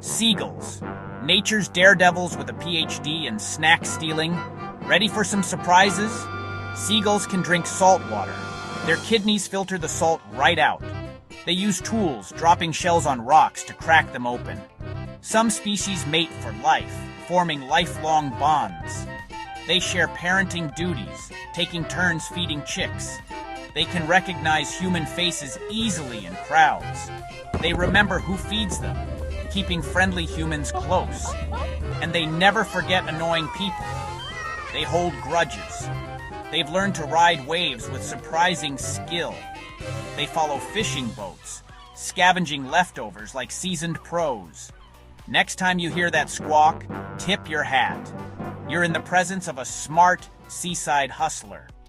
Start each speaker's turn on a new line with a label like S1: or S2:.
S1: Seagulls, nature's daredevils with a PhD in snack stealing. Ready for some surprises? Seagulls can drink salt water. Their kidneys filter the salt right out. They use tools, dropping shells on rocks to crack them open. Some species mate for life, forming lifelong bonds. They share parenting duties, taking turns feeding chicks. They can recognize human faces easily in crowds. They remember who feeds them, keeping friendly humans close. And they never forget annoying people. They hold grudges. They've learned to ride waves with surprising skill. They follow fishing boats, scavenging leftovers like seasoned pros. Next time you hear that squawk, tip your hat. You're in the presence of a smart seaside hustler.